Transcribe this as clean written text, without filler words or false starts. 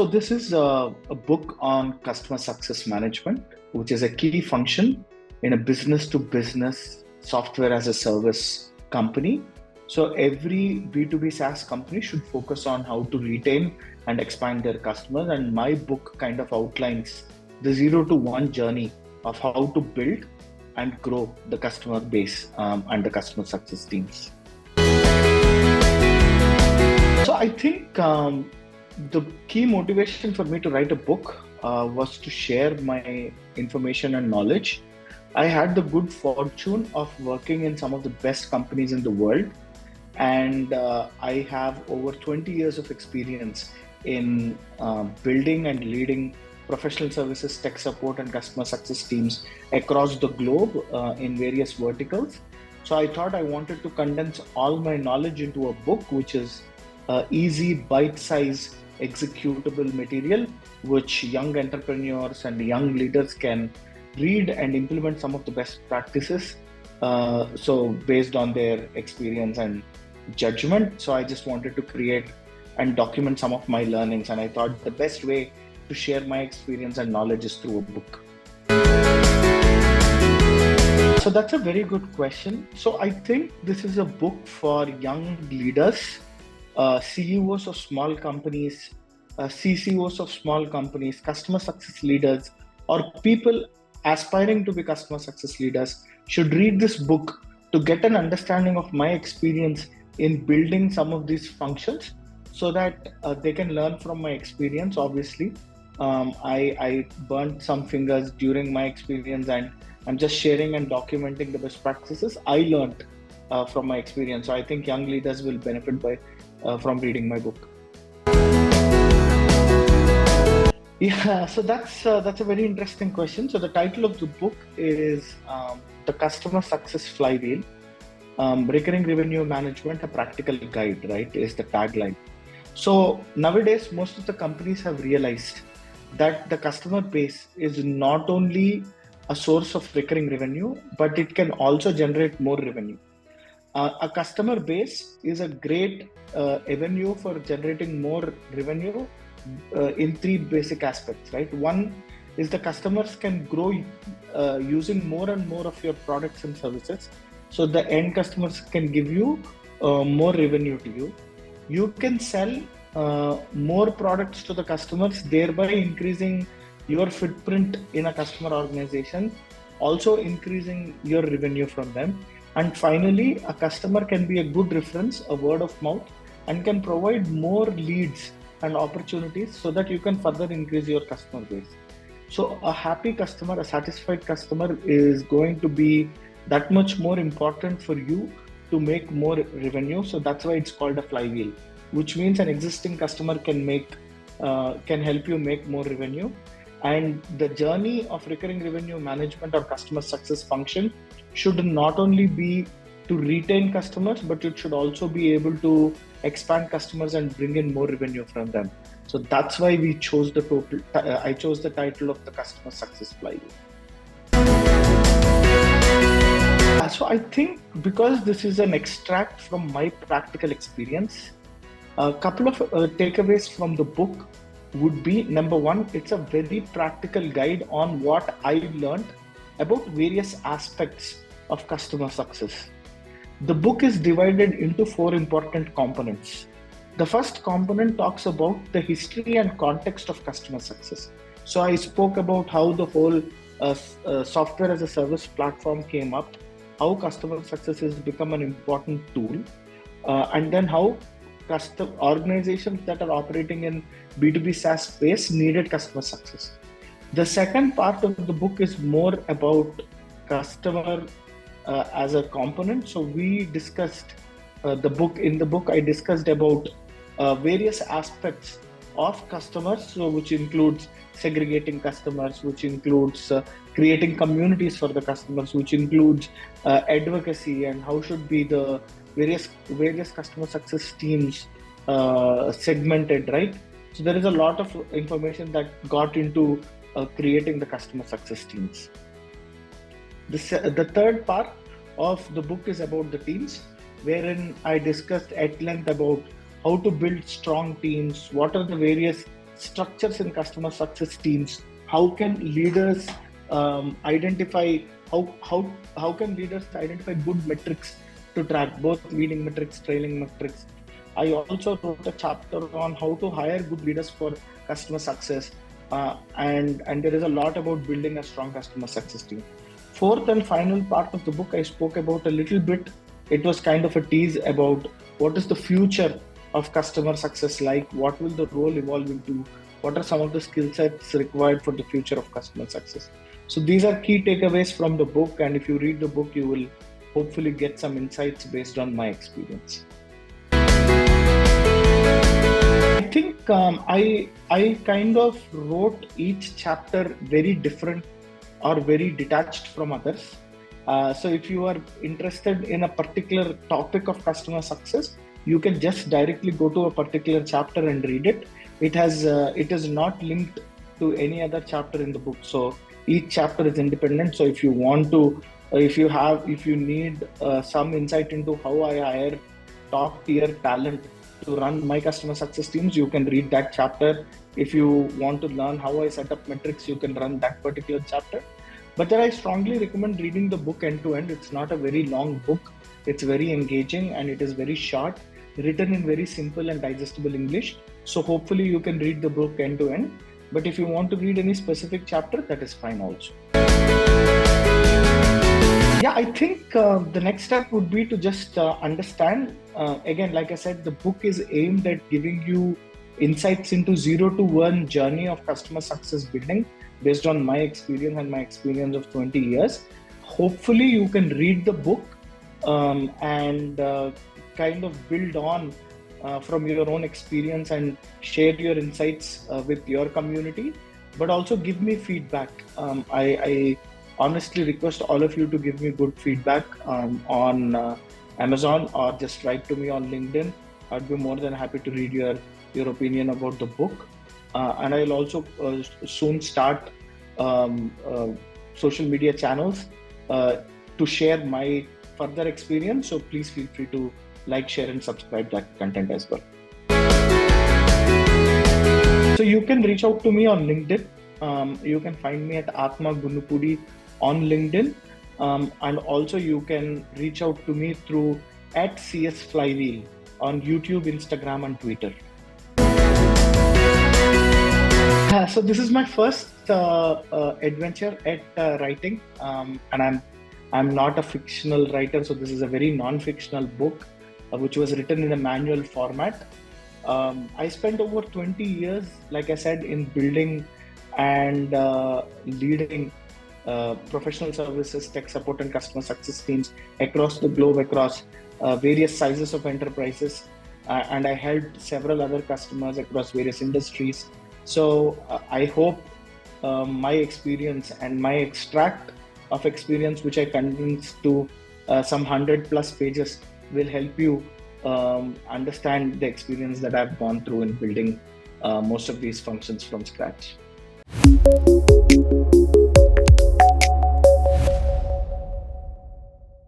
So this is a book on customer success management, which is a key function in a business to business software as a service company. So every B2B SaaS company should focus on how to retain and expand their customers. And my book kind of outlines the 0 to 1 journey of how to build and grow the customer base and the customer success teams. So I think the key motivation for me to write a book was to share my information and knowledge. I had the good fortune of working in some of the best companies in the world, and I have over 20 years of experience in building and leading professional services, tech support, and customer success teams across the globe in various verticals. So I thought I wanted to condense all my knowledge into a book, which is easy, bite-sized, executable material, which young entrepreneurs and young leaders can read and implement some of the best practices. So based on their experience and judgment. So I just wanted to create and document some of my learnings. And I thought the best way to share my experience and knowledge is through a book. So that's a very good question. So I think this is a book for young leaders, CEOs of small companies, CCOs of small companies, customer success leaders, or people aspiring to be customer success leaders should read this book to get an understanding of my experience in building some of these functions so that they can learn from my experience. Obviously, I burnt some fingers during my experience, and I'm just sharing and documenting the best practices I learned from my experience. So I think young leaders will benefit from reading my book. Yeah, so that's a very interesting question. So the title of the book is The Customer Success Flywheel, Recurring Revenue Management, a Practical Guide, right, is the tagline. So nowadays, most of the companies have realized that the customer base is not only a source of recurring revenue, but it can also generate more revenue. A customer base is a great avenue for generating more revenue in 3 basic aspects, right? One is the customers can grow using more and more of your products and services. So the end customers can give you more revenue to you. You can sell more products to the customers, thereby increasing your footprint in a customer organization, also increasing your revenue from them. And finally, a customer can be a good reference, a word of mouth, and can provide more leads and opportunities so that you can further increase your customer base. So a happy customer, a satisfied customer is going to be that much more important for you to make more revenue. So that's why it's called a flywheel, which means an existing customer can help you make more revenue. And the journey of recurring revenue management or customer success function should not only be to retain customers, but it should also be able to expand customers and bring in more revenue from them. So that's why I chose the title of the Customer Success Flywheel. So I think because this is an extract from my practical experience, a couple of takeaways from the book would be, number one, it's a very practical guide on what I learned about various aspects of customer success. The book is divided into 4 important components. The first component talks about the history and context of customer success. So I spoke about how the whole software as a service platform came up, how customer success has become an important tool, and then how organizations that are operating in B2B SaaS space needed customer success. The second part of the book is more about customer as a component. So we discussed in the book I discussed about various aspects of customers, so which includes segregating customers, which includes creating communities for the customers, which includes advocacy and how should be the various customer success teams segmented, right? So there is a lot of information that got into creating the customer success teams. The third part of the book is about the teams, wherein I discussed at length about how to build strong teams, what are the various structures in customer success teams. How can leaders identify good metrics to track, both leading metrics, trailing metrics. I also wrote a chapter on how to hire good leaders for customer success, and there is a lot about building a strong customer success team. Fourth and final part of the book, I spoke about a little bit. It was kind of a tease about what is the future of customer success like, what will the role evolve into, what are some of the skill sets required for the future of customer success. So these are key takeaways from the book, and if you read the book, you will hopefully get some insights based on my experience. I think I kind of wrote each chapter very different or very detached from others. So if you are interested in a particular topic of customer success, you can just directly go to a particular chapter and read it. It is not linked to any other chapter in the book. So each chapter is independent. So if you want to, if you need some insight into how I hire top tier talent to run my customer success teams, you can read that chapter. If you want to learn how I set up metrics, you can run that particular chapter. But then I strongly recommend reading the book end to end. It's not a very long book. It's very engaging and it is very short, written in very simple and digestible English. So hopefully you can read the book end to end. But if you want to read any specific chapter, that is fine also. Yeah, I think the next step would be to just understand. Again, like I said, the book is aimed at giving you insights into 0 to 1 journey of customer success building based on my experience and my experience of 20 years. Hopefully, you can read the book and kind of build on from your own experience and share your insights with your community, but also give me feedback. I honestly request all of you to give me good feedback on Amazon or just write to me on LinkedIn. I'd be more than happy to read your opinion about the book. And I'll also soon start social media channels to share my further experience. So please feel free to like, share and subscribe that content as well. So you can reach out to me on LinkedIn. You can find me at Atma Gunupudi on LinkedIn. And also you can reach out to me through @CS Flywheel on YouTube, Instagram and Twitter. So this is my first adventure at writing, and I'm not a fictional writer. So this is a very non-fictional book, which was written in a manual format. I spent over 20 years, like I said, in building and leading professional services, tech support and customer success teams across the globe, across various sizes of enterprises. And I helped several other customers across various industries. So I hope my experience and my extract of experience, which I condensed to some 100+ pages, will help you understand the experience that I've gone through in building most of these functions from scratch.